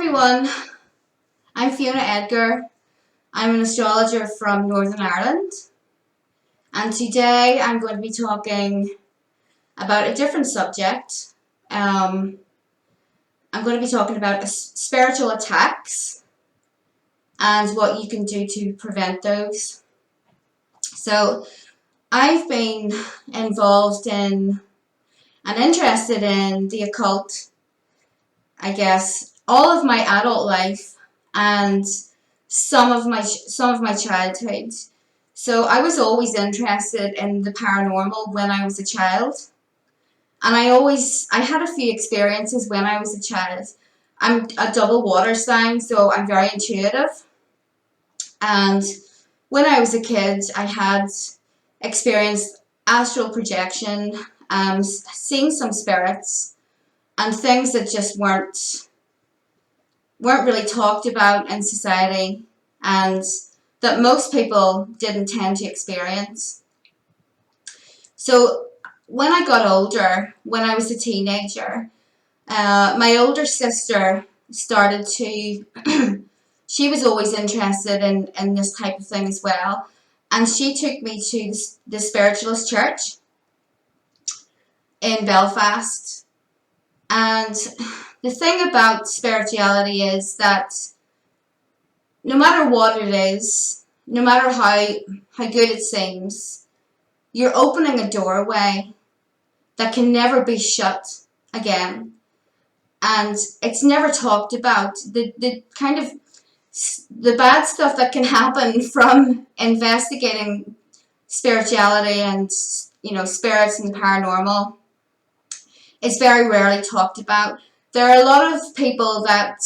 everyone, I'm Fiona Edgar. I'm an astrologer from Northern Ireland, and today I'm going to be talking about a different subject. I'm going to be talking about spiritual attacks and what you can do to prevent those. So, I've been involved in and interested in the occult, I guess, all of my adult life and some of my childhood. So I was always interested in the paranormal when I was a child. And I had a few experiences when I was a child. I'm a double water sign, so I'm very intuitive. And when I was a kid, I had experienced astral projection, seeing some spirits, and things that just weren't really talked about in society, and that most people didn't tend to experience. So when I got older, when I was a teenager, my older sister started to, she was always interested in this type of thing as well. And she took me to the Spiritualist Church in Belfast. And the thing about spirituality is that no matter what it is, no matter how good it seems, you're opening a doorway that can never be shut again. And it's never talked about. The kind of the bad stuff that can happen from investigating spirituality and spirits and the paranormal is very rarely talked about. There are a lot of people that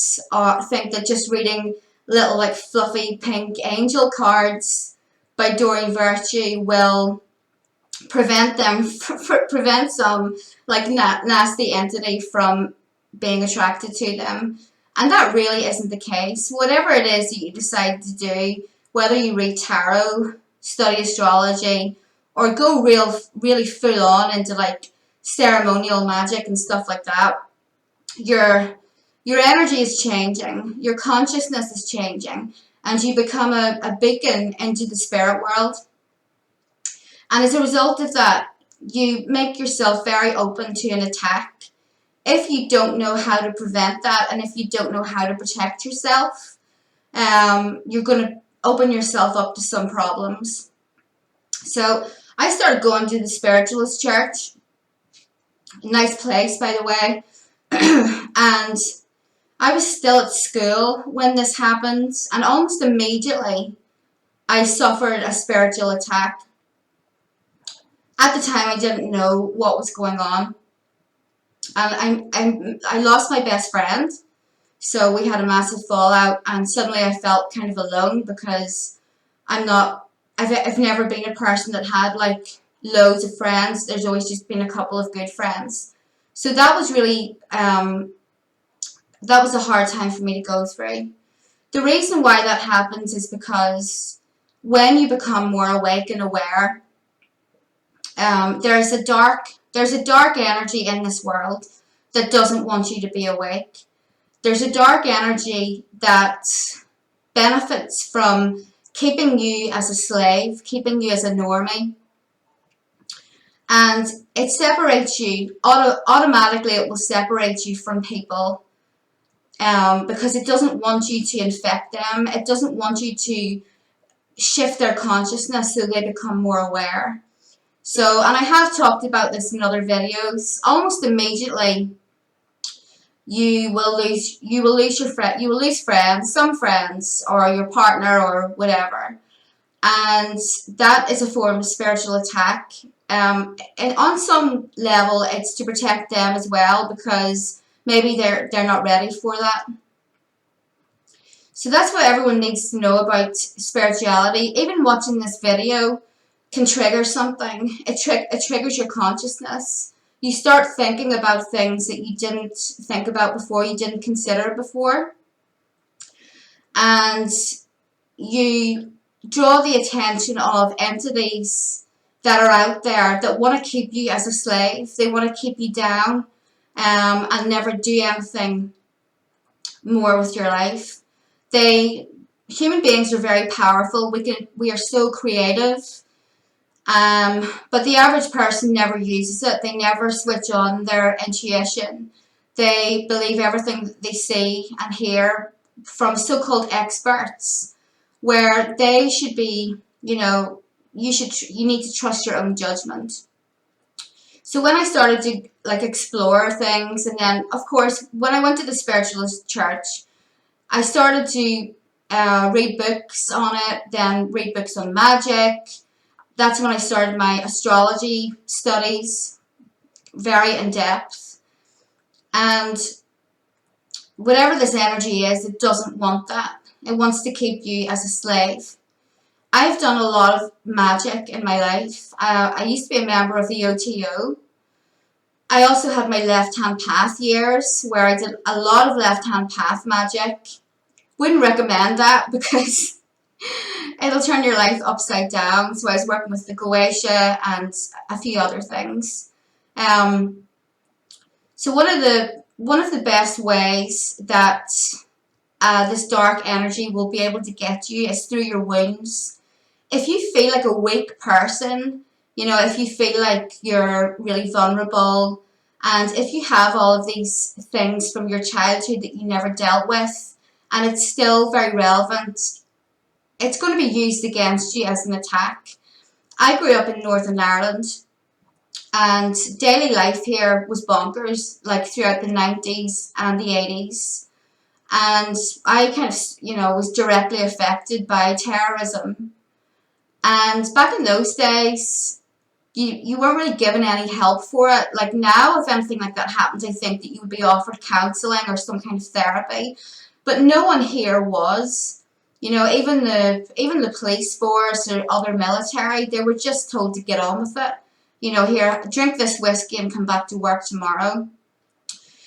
think that just reading little like fluffy pink angel cards by Doreen Virtue will prevent some like nasty entity from being attracted to them. And that really isn't the case. Whatever it is that you decide to do, whether you read tarot, study astrology, or go really full on into like ceremonial magic and stuff like that, your energy is changing, your consciousness is changing, and you become a beacon into the spirit world. And as a result of that, you make yourself very open to an attack. If you don't know how to prevent that, and if you don't know how to protect yourself, you're going to open yourself up to some problems. So I started going to the Spiritualist Church. Nice place, by the way. And I was still at school when this happened, and almost immediately I suffered a spiritual attack. At the time, I didn't know what was going on. I lost my best friend, so we had a massive fallout, and suddenly I felt kind of alone because I've never been a person that had like loads of friends. There's always just been a couple of good friends. So that was really, that was a hard time for me to go through. The reason why that happens is because when you become more awake and aware, there's a dark energy in this world that doesn't want you to be awake. There's a dark energy that benefits from keeping you as a slave, keeping you as a normie. And it separates you, automatically it will separate you from people because it doesn't want you to infect them. It doesn't want you to shift their consciousness so they become more aware. So, and I have talked about this in other videos, almost immediately you will lose friends, some friends, or your partner, or whatever. And that is a form of spiritual attack. And on some level, it's to protect them as well, because maybe they're not ready for that. So that's what everyone needs to know about spirituality. Even watching this video can trigger something. It triggers your consciousness. You start thinking about things that you didn't think about before, you didn't consider before. And you draw the attention of entities that are out there that want to keep you as a slave. They want to keep you down and never do anything more with your life. Human beings are very powerful. We are so creative. But the average person never uses it. They never switch on their intuition. They believe everything they see and hear from so-called experts, where they should be, you need to trust your own judgment. So when I started to like explore things, and then of course when I went to the spiritualist church, I started to read books on it, then read books on magic. That's when I started my astrology studies, very in depth. And whatever this energy is, it doesn't want that. It wants to keep you as a slave. I've done a lot of magic in my life. I used to be a member of the OTO. I also had my left-hand path years where I did a lot of left-hand path magic. Wouldn't recommend that because it'll turn your life upside down. So I was working with the Goetia and a few other things. So one of the best ways that this dark energy will be able to get you is through your wounds. If you feel like a weak person, if you feel like you're really vulnerable, and if you have all of these things from your childhood that you never dealt with, and it's still very relevant, it's going to be used against you as an attack. I grew up in Northern Ireland, and daily life here was bonkers, like throughout the 90s and the 80s. And I kind of, was directly affected by terrorism. And back in those days, you weren't really given any help for it. Like now, if anything like that happens, I think that you would be offered counselling or some kind of therapy. But no one here was. Even the police force or other military, they were just told to get on with it. Here, drink this whiskey and come back to work tomorrow.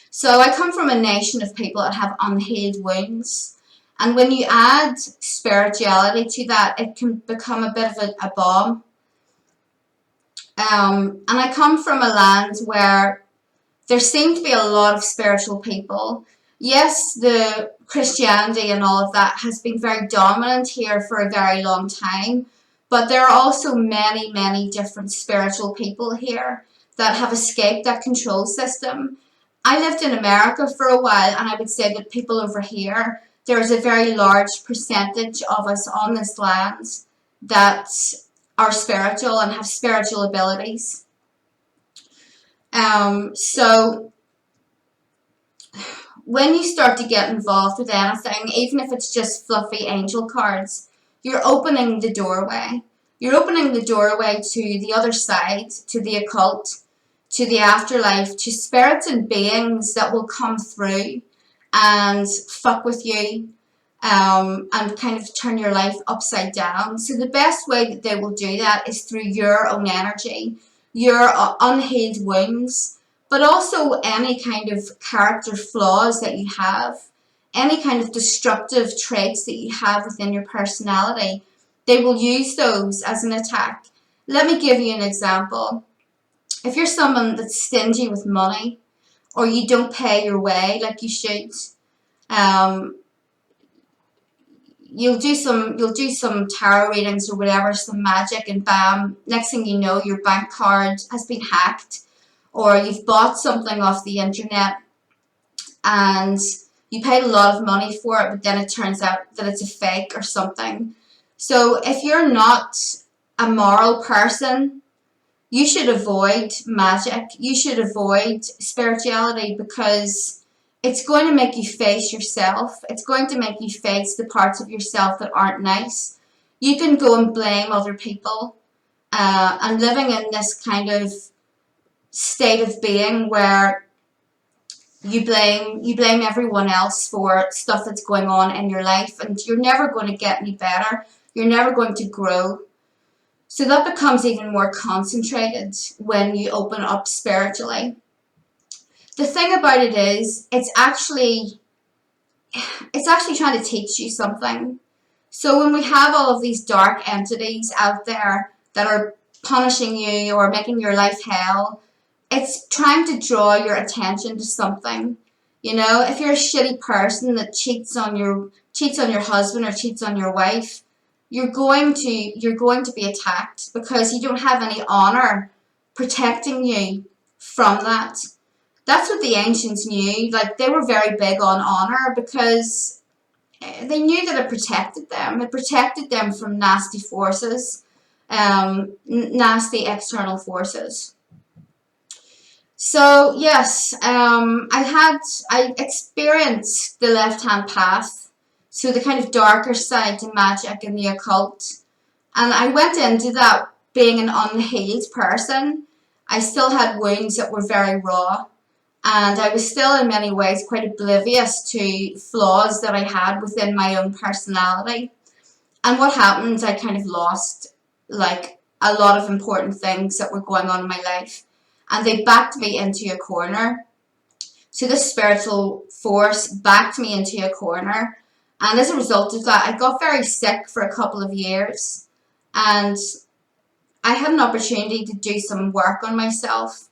So I come from a nation of people that have unhealed wounds. And when you add spirituality to that, it can become a bit of a bomb. And I come from a land where there seem to be a lot of spiritual people. Yes, the Christianity and all of that has been very dominant here for a very long time, but there are also many, many different spiritual people here that have escaped that control system. I lived in America for a while, and I would say that people over here, there is a very large percentage of us on this land that are spiritual and have spiritual abilities. So when you start to get involved with anything, even if it's just fluffy angel cards, you're opening the doorway. You're opening the doorway to the other side, to the occult, to the afterlife, to spirits and beings that will come through and fuck with you, and kind of turn your life upside down. So the best way that they will do that is through your own energy, your unhealed wounds, but also any kind of character flaws that you have, any kind of destructive traits that you have within your personality. They will use those as an attack. Let me give you an example. If you're someone that's stingy with money, or you don't pay your way like you should, you'll do some tarot readings or whatever, some magic, and bam, next thing you know, your bank card has been hacked, or you've bought something off the internet and you paid a lot of money for it, but then it turns out that it's a fake or something. So if you're not a moral person, you should avoid magic. You should avoid spirituality, because it's going to make you face yourself. It's going to make you face the parts of yourself that aren't nice. You can go and blame other people, and living in this kind of state of being where you blame everyone else for stuff that's going on in your life, and you're never going to get any better. You're never going to grow. So that becomes even more concentrated when you open up spiritually. The thing about it is, it's actually trying to teach you something. So when we have all of these dark entities out there that are punishing you or making your life hell, it's trying to draw your attention to something. You know, if you're a shitty person that cheats on your husband or cheats on your wife, you're going to be attacked because you don't have any honor protecting you from that. That's what the ancients knew. Like, they were very big on honor because they knew that it protected them. It protected them from nasty forces, nasty external forces. So yes, I experienced the left hand path, so the kind of darker side to magic and the occult, and I went into that being an unhealed person. I still had wounds that were very raw, and I was still in many ways quite oblivious to flaws that I had within my own personality. And what happened, I kind of lost like a lot of important things that were going on in my life, and they backed me into a corner. So this spiritual force backed me into a corner, and as a result of that, I got very sick for a couple of years, and I had an opportunity to do some work on myself.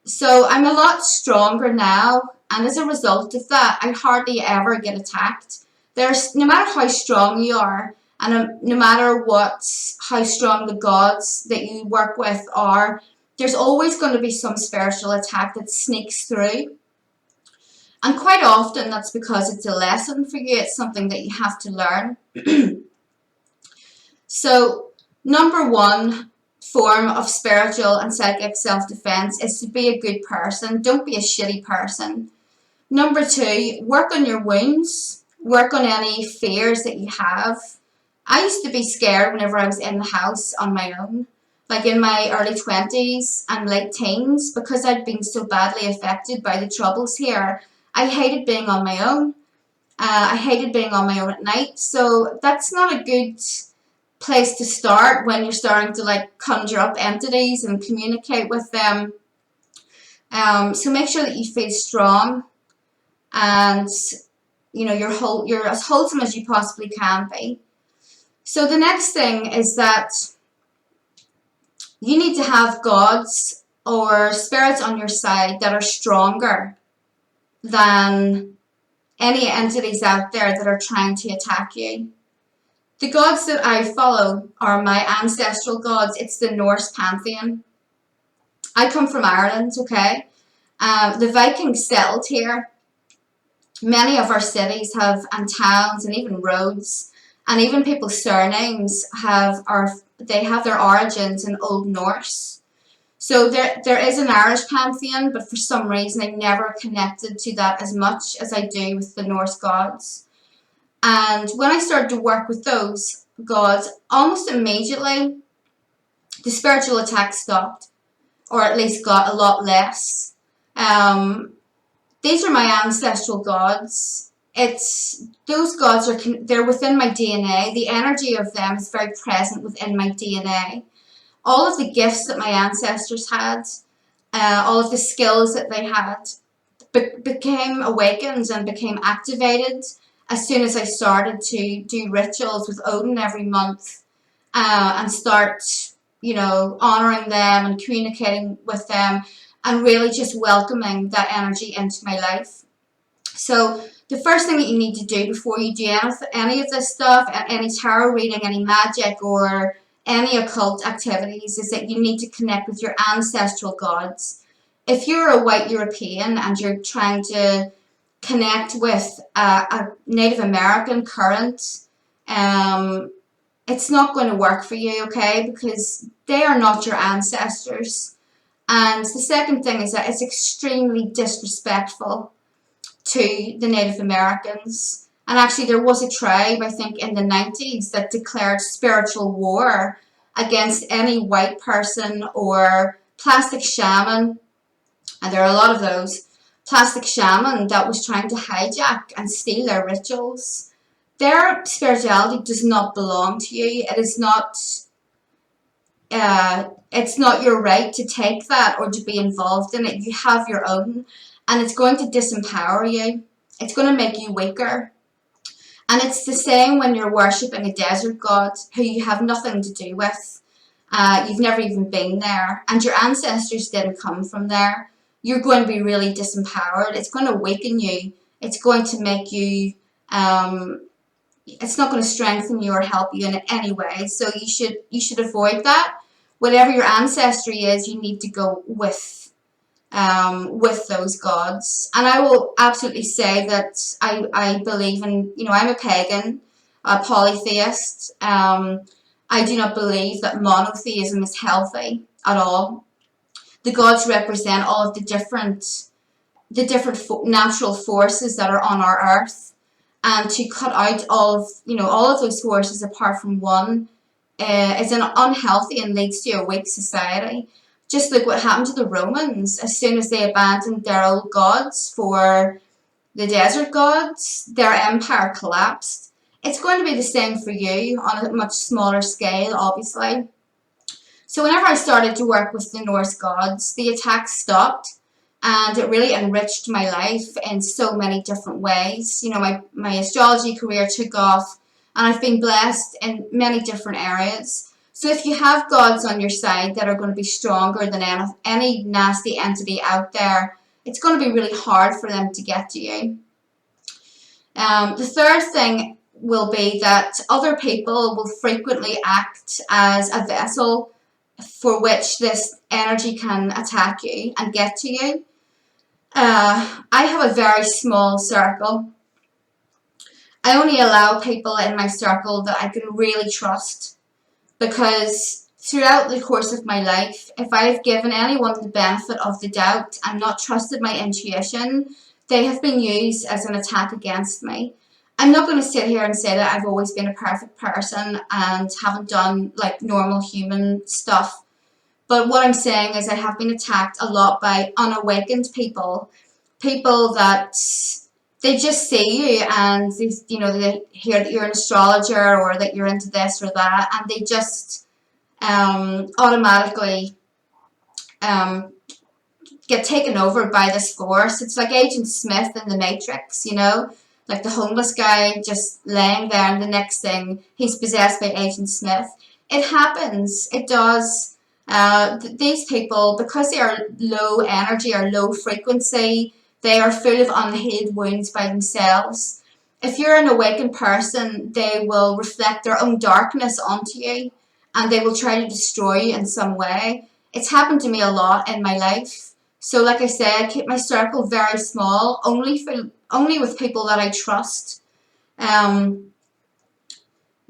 So I'm a lot stronger now, and as a result of that, I hardly ever get attacked. There's no matter how strong you are, and no matter how strong the gods that you work with are, there's always going to be some spiritual attack that sneaks through. And quite often that's because it's a lesson for you. It's something that you have to learn. So, number one form of spiritual and psychic self-defense is to be a good person. Don't be a shitty person. Number two, work on your wounds. Work on any fears that you have. I used to be scared whenever I was in the house on my own, like in my early 20s and late teens, because I'd been so badly affected by the troubles here. I hated being on my own. I hated being on my own at night. So that's not a good place to start when you're starting to like conjure up entities and communicate with them. So make sure that you feel strong, and you know you're as wholesome as you possibly can be. So the next thing is that you need to have gods or spirits on your side that are stronger than any entities out there that are trying to attack you. The gods that I follow are my ancestral gods. It's the Norse pantheon. I come from Ireland, okay? The Vikings settled here. Many of our cities have, and towns, and even roads, and even people's surnames have their origins in Old Norse. So there is an Irish pantheon, but for some reason I never connected to that as much as I do with the Norse gods. And when I started to work with those gods, almost immediately the spiritual attack stopped, or at least got a lot less. These are my ancestral gods. Those gods they're within my DNA. The energy of them is very present within my DNA. All of the gifts that my ancestors had, all of the skills that they had, became awakened and became activated as soon as I started to do rituals with Odin every month, and start, honoring them and communicating with them, and really just welcoming that energy into my life. So the first thing that you need to do before you do any of this stuff, any tarot reading, any magic, or any occult activities, is that you need to connect with your ancestral gods. If you're a white European and you're trying to connect with a Native American current, it's not going to work for you, okay? Because they are not your ancestors. And the second thing is that it's extremely disrespectful to the Native Americans. And actually there was a tribe, I think, in the 90s that declared spiritual war against any white person or plastic shaman, and there are a lot of those, plastic shaman that was trying to hijack and steal their rituals. Their spirituality does not belong to you. It is not, it's not your right to take that or to be involved in it. You have your own, and it's going to disempower you. It's going to make you weaker. And it's the same when you're worshipping a desert god who you have nothing to do with. You've never even been there, and your ancestors didn't come from there. you're going to be really disempowered. It's going to weaken you. It's going to make you, it's not going to strengthen you or help you in any way. So you should avoid that. Whatever your ancestry is, you need to go with those gods. And I will absolutely say that I believe in, I'm a pagan, a polytheist. I do not believe that monotheism is healthy at all. The gods represent all of the different natural forces that are on our earth, and to cut out all of those forces apart from one is an unhealthy and leads to a weak society. Just look what happened to the Romans as soon as they abandoned their old gods for the desert gods. Their empire collapsed. It's going to be the same for you on a much smaller scale, obviously. So whenever I started to work with the Norse gods, the attacks stopped, and it really enriched my life in so many different ways. My astrology career took off, and I've been blessed in many different areas. So if you have gods on your side that are going to be stronger than any nasty entity out there, it's going to be really hard for them to get to you. The third thing will be that other people will frequently act as a vessel for which this energy can attack you and get to you. I have a very small circle. I only allow people in my circle that I can really trust, because throughout the course of my life, if I've given anyone the benefit of the doubt and not trusted my intuition, they have been used as an attack against me. I'm not going to sit here and say that I've always been a perfect person and haven't done like normal human stuff. But what I'm saying is I have been attacked a lot by unawakened people that they just see you and they hear that you're an astrologer or that you're into this or that, and they just automatically get taken over by this force. It's like Agent Smith in The Matrix, like the homeless guy just laying there, and the next thing he's possessed by Agent Smith. It happens. It does. These people, because they are low energy or low frequency, they are full of unhealed wounds by themselves. If you're an awakened person, they will reflect their own darkness onto you, and they will try to destroy you in some way. It's happened to me a lot in my life. So like I said, I keep my circle very small, only with people that I trust. That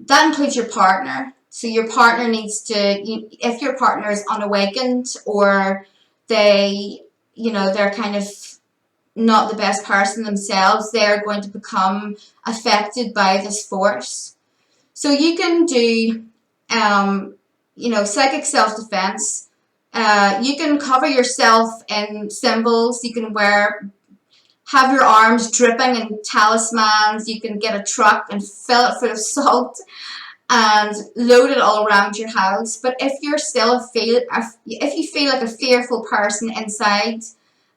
includes your partner. So your partner needs to, if your partner is unawakened, or they're kind of not the best person themselves, they're going to become affected by this force. So you can do, psychic self-defense. You can cover yourself in symbols. You can have your arms dripping in talismans. You can get a truck and fill it full of salt and load it all around your house. But if you feel like a fearful person inside,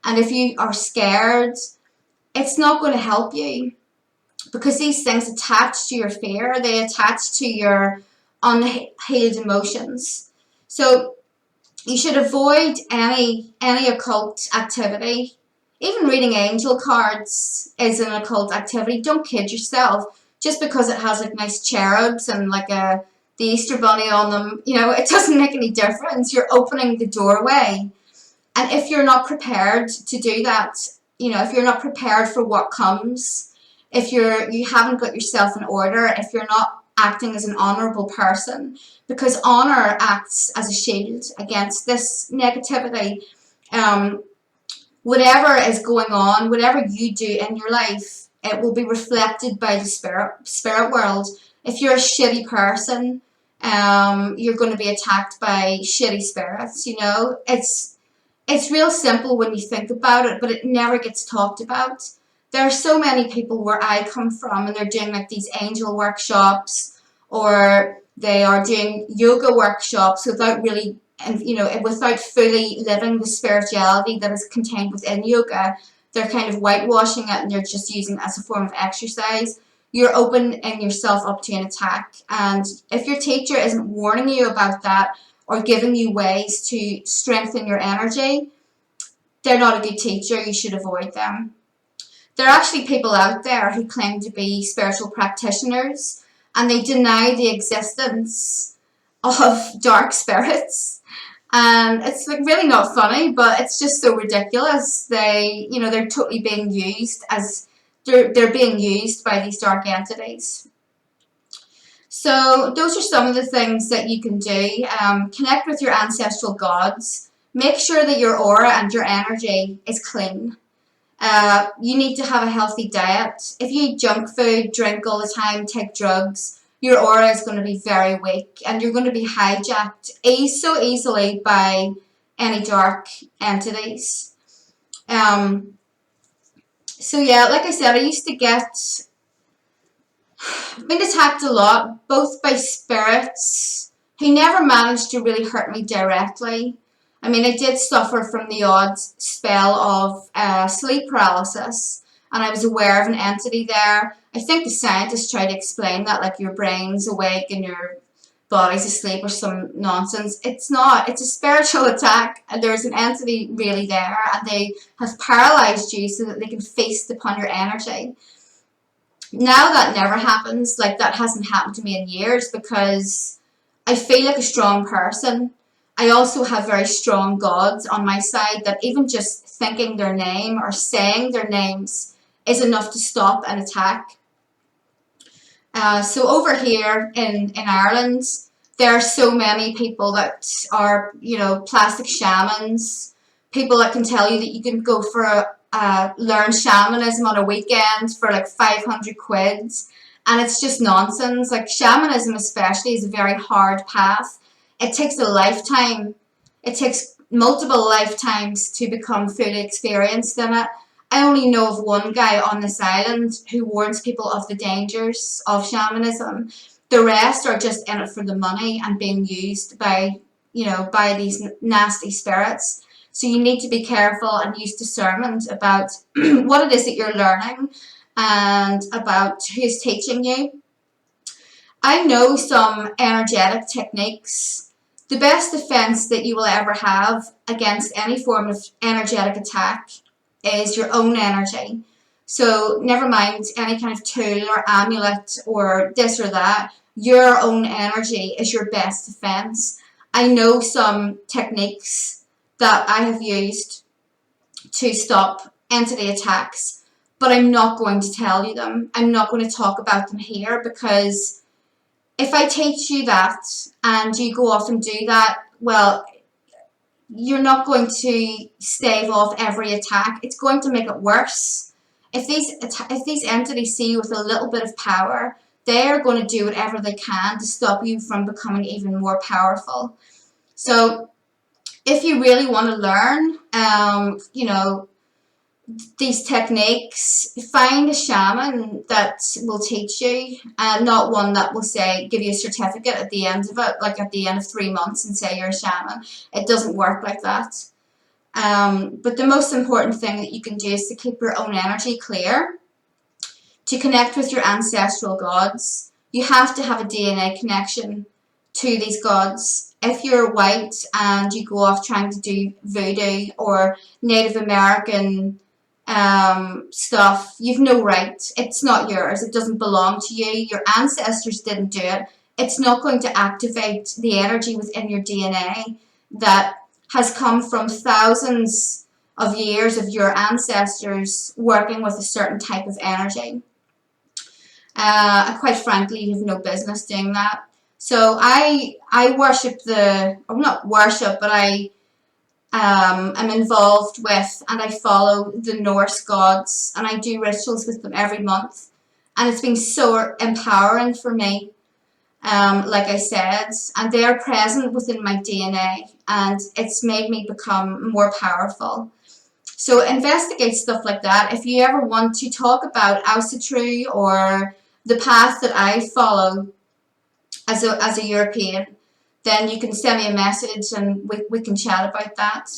and if you are scared, it's not going to help you, because these things attach to your fear. They attach to your unhealed emotions. So you should avoid any occult activity. Even reading angel cards is an occult activity. Don't kid yourself. Just because it has like nice cherubs and like the Easter bunny on them, it doesn't make any difference. You're opening the doorway. And if you're not prepared to do that, if you're not prepared for what comes, if you haven't got yourself in order, if you're not acting as an honorable person, because honor acts as a shield against this negativity. Whatever is going on, whatever you do in your life, it will be reflected by the spirit world. If you're a shitty person, you're going to be attacked by shitty spirits. It's real simple when you think about it, but it never gets talked about. There are so many people where I come from, and they're doing like these angel workshops, or they are doing yoga workshops without really, without fully living the spirituality that is contained within yoga. They're kind of whitewashing it, and they're just using it as a form of exercise. You're opening yourself up to an attack. And if your teacher isn't warning you about that, or giving you ways to strengthen your energy, they're not a good teacher. You should avoid them. There are actually people out there who claim to be spiritual practitioners, and they deny the existence of dark spirits. And it's like really not funny, but it's just so ridiculous. They're totally being used as they're being used by these dark entities. So those are some of the things that you can do. Connect with your ancestral gods. Make sure that your aura and your energy is clean. You need to have a healthy diet. If you eat junk food, drink all the time, take drugs, your aura is going to be very weak, and you're going to be hijacked so easily by any dark entities. So yeah, like I said, I used to I've been attacked a lot, both by spirits who never managed to really hurt me directly. I mean, I did suffer from the odd spell of sleep paralysis, and I was aware of an entity there. I think the scientists try to explain that, like your brain's awake and your body's asleep or some nonsense. It's not. It's a spiritual attack, and there's an entity really there, and they have paralyzed you so that they can feast upon your energy. Now that never happens. Like, that hasn't happened to me in years because I feel like a strong person. I also have very strong gods on my side that even just thinking their name or saying their names is enough to stop an attack. So over here in Ireland, there are so many people that are, plastic shamans, people that can tell you that you can go for learn shamanism on a weekend for like 500 quids, and it's just nonsense. Like, shamanism especially is a very hard path. It takes a lifetime. It takes multiple lifetimes to become fully experienced in it. I only know of one guy on this island who warns people of the dangers of shamanism. The rest are just in it for the money and being used by these nasty spirits. So you need to be careful and use discernment about what it is that you're learning and about who's teaching you. I know some energetic techniques. The best defense that you will ever have against any form of energetic attack is your own energy. So never mind any kind of tool or amulet or this or that. Your own energy is your best defense. I know some techniques that I have used to stop entity attacks, but I'm not going to tell you them. I'm not going to talk about them here, because if I teach you that and you go off and do that, well, you're not going to stave off every attack. It's going to make it worse. If these entities see you with a little bit of power, they are going to do whatever they can to stop you from becoming even more powerful. So if you really want to learn, these techniques, find a shaman that will teach you, and not one that will say, give you a certificate at the end of it, like at the end of 3 months, and say you're a shaman. It doesn't work like that. But the most important thing that you can do is to keep your own energy clear, to connect with your ancestral gods. You have to have a DNA connection to these gods. If you're white and you go off trying to do voodoo or Native American stuff, you've no right. It's not yours. It doesn't belong to you. Your ancestors didn't do it. It's not going to activate the energy within your DNA that has come from thousands of years of your ancestors working with a certain type of energy. Quite frankly, you have no business doing that. So I worship not worship, but I'm involved with, and I follow the Norse gods, and I do rituals with them every month, and it's been so empowering for me, like I said, and they are present within my DNA, and it's made me become more powerful. So investigate stuff like that. If you ever want to talk about Asatru or the path that I follow as a European, then you can send me a message and we can chat about that.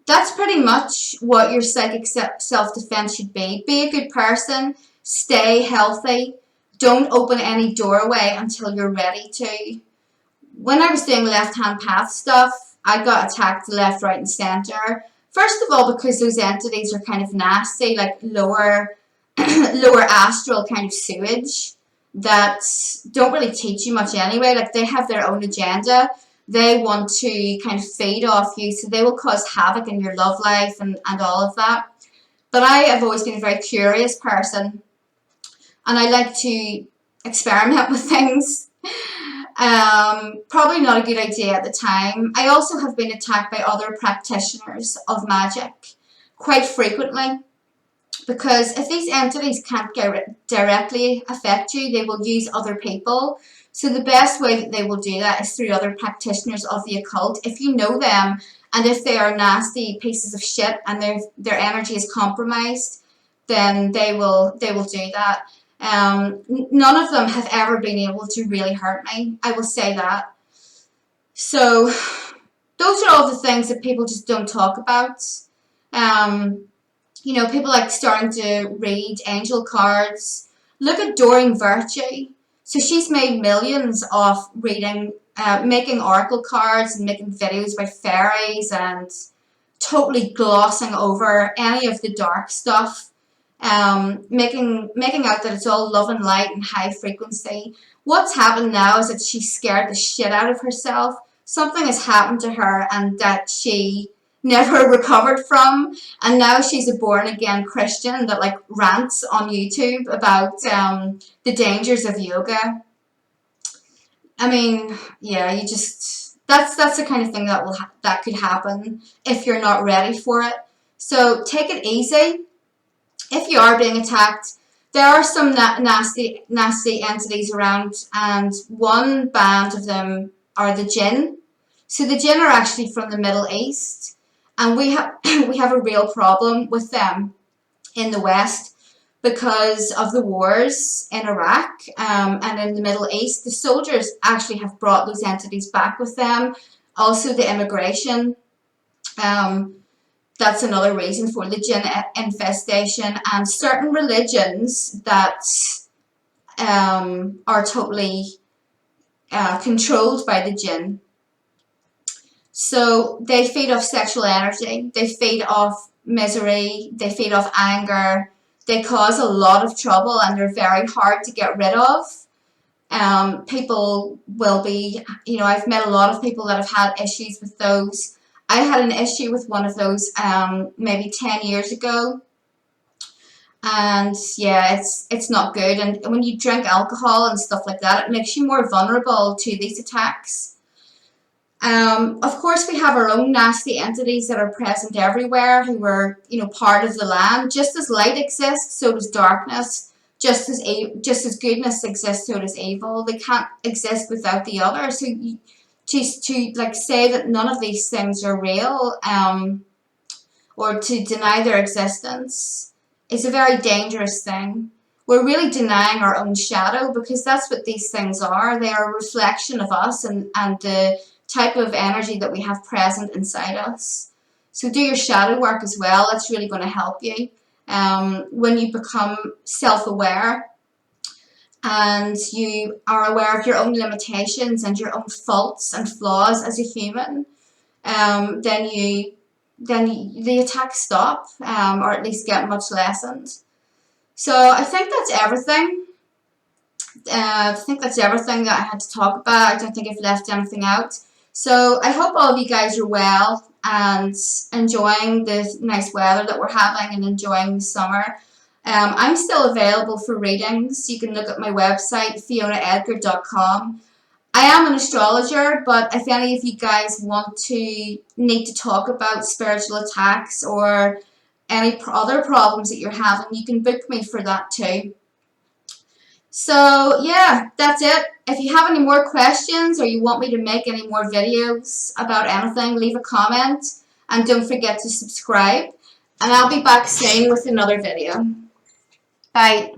That's pretty much what your psychic self-defense should be. Be a good person, stay healthy, don't open any doorway until you're ready to. When I was doing left-hand path stuff, I got attacked left, right, and center. First of all, because those entities are kind of nasty, like lower lower astral kind of sewage that don't really teach you much anyway. Like they have their own agenda. They want to kind of feed off you, so they will cause havoc in your love life and all of that. But I have always been a very curious person, and I like to experiment with things. Probably not a good idea at the time. I also have been attacked by other practitioners of magic quite frequently, because if these entities can't directly affect you, they will use other people. So the best way that they will do that is through other practitioners of the occult. If you know them, and if they are nasty pieces of shit and their energy is compromised, then they will do that. None of them have ever been able to really hurt me. I will say that. So those are all the things that people just don't talk about. You know, people like starting to read angel cards. Look at Doreen Virtue. So she's made millions off reading, making oracle cards and making videos about fairies and totally glossing over any of the dark stuff. Making out that it's all love and light and high frequency. What's happened now is that she's scared the shit out of herself. Something has happened to her and that she never recovered from, and now she's a born again Christian that like rants on YouTube about the dangers of yoga. I mean, yeah, you just that's the kind of thing that that could happen if you're not ready for it. So take it easy. If you are being attacked, there are some nasty entities around, and one band of them are the jinn. So the jinn are actually from the Middle East, and we have we have a real problem with them in the West because of the wars in Iraq and in the Middle East. The soldiers actually have brought those entities back with them. Also the immigration. That's another reason for the jinn infestation, and certain religions that are totally controlled by the jinn. So they feed off sexual energy, they feed off misery, they feed off anger, they cause a lot of trouble, and they're very hard to get rid of. People will be, you know, I've met a lot of people that have had issues with those. I had an issue with one of those maybe 10 years ago. And yeah, it's not good. And when you drink alcohol and stuff like that, it makes you more vulnerable to these attacks. Of course, we have our own nasty entities that are present everywhere, who are, you know, part of the land. Just as light exists, so does darkness. Just as goodness exists, so does evil. They can't exist without the other. So to like say that none of these things are real, or to deny their existence, is a very dangerous thing. We're really denying our own shadow, because that's what these things are. They are a reflection of us and the type of energy that we have present inside us. So do your shadow work as well. That's really going to help you. When you become self-aware and you are aware of your own limitations and your own faults and flaws as a human, then the attacks stop, or at least get much lessened. So I think that's everything. I think that's everything that I had to talk about. I don't think I've left anything out. So I hope all of you guys are well and enjoying the nice weather that we're having and enjoying the summer. I'm still available for readings. You can look at my website, FionaEdgar.com. I am an astrologer, but if any of you guys need to talk about spiritual attacks or any other problems that you're having, you can book me for that too. So yeah, that's it. If you have any more questions or you want me to make any more videos about anything, leave a comment, and don't forget to subscribe. And I'll be back soon with another video. Bye.